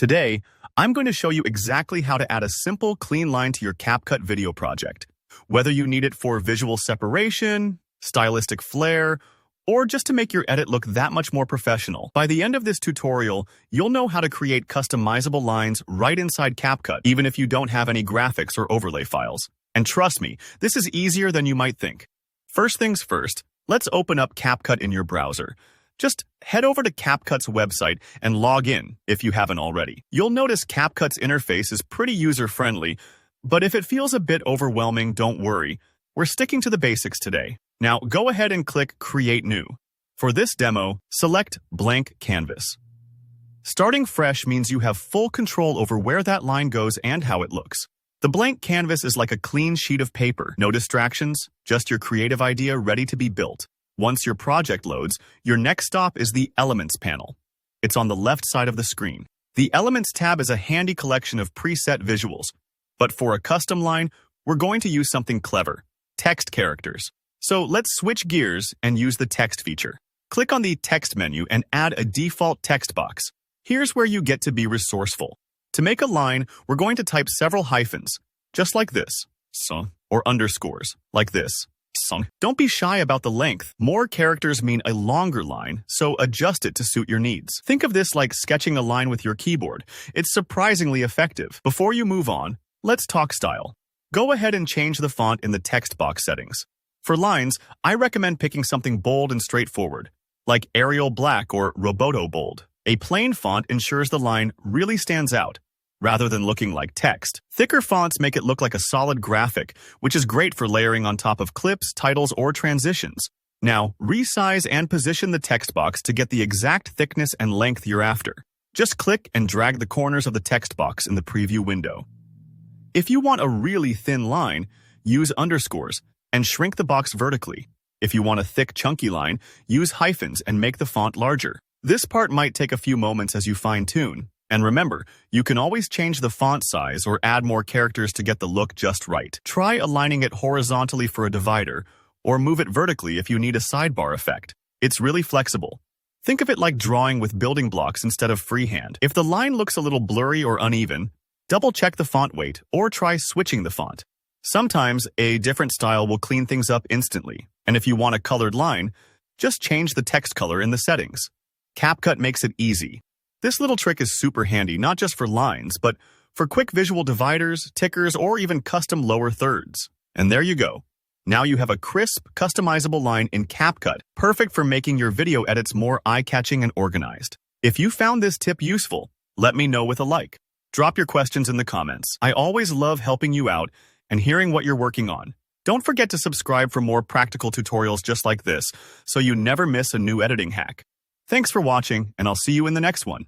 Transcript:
Today, I'm going to show you exactly how to add a simple, clean line to your CapCut video project. Whether you need it for visual separation, stylistic flair, or just to make your edit look that much more professional. By the end of this tutorial, you'll know how to create customizable lines right inside CapCut, even if you don't have any graphics or overlay files. And trust me, this is easier than you might think. First things first, let's open up CapCut in your browser. Just head over to CapCut's website and log in if you haven't already. You'll notice CapCut's interface is pretty user-friendly, but if it feels a bit overwhelming, don't worry. We're sticking to the basics today. Now, go ahead and click Create New. For this demo, select Blank Canvas. Starting fresh means you have full control over where that line goes and how it looks. The blank canvas is like a clean sheet of paper. No distractions, just your creative idea ready to be built. Once your project loads, your next stop is the Elements panel. It's on the left side of the screen. The Elements tab is a handy collection of preset visuals. But for a custom line, we're going to use something clever: text characters. So let's switch gears and use the text feature. Click on the text menu and add a default text box. Here's where you get to be resourceful. To make a line, we're going to type several hyphens, just like this, or underscores, like this. Don't be shy about the length. More characters mean a longer line, so adjust it to suit your needs. Think of this like sketching a line with your keyboard. It's surprisingly effective. Before you move on, let's talk style. Go ahead and change the font in the text box settings. For lines, I recommend picking something bold and straightforward, like Arial Black or Roboto Bold. A plain font ensures the line really stands out, rather than looking like text. Thicker fonts make it look like a solid graphic, which is great for layering on top of clips, titles, or transitions. Now, resize and position the text box to get the exact thickness and length you're after. Just click and drag the corners of the text box in the preview window. If you want a really thin line, use underscores and shrink the box vertically. If you want a thick, chunky line, use hyphens and make the font larger. This part might take a few moments as you fine-tune. And remember, you can always change the font size or add more characters to get the look just right. Try aligning it horizontally for a divider, or move it vertically if you need a sidebar effect. It's really flexible. Think of it like drawing with building blocks instead of freehand. If the line looks a little blurry or uneven, double-check the font weight or try switching the font. Sometimes a different style will clean things up instantly, and if you want a colored line, just change the text color in the settings. CapCut makes it easy. This little trick is super handy, not just for lines, but for quick visual dividers, tickers, or even custom lower thirds. And there you go. Now you have a crisp, customizable line in CapCut, perfect for making your video edits more eye-catching and organized. If you found this tip useful, let me know with a like. Drop your questions in the comments. I always love helping you out and hearing what you're working on. Don't forget to subscribe for more practical tutorials just like this, so you never miss a new editing hack. Thanks for watching, and I'll see you in the next one.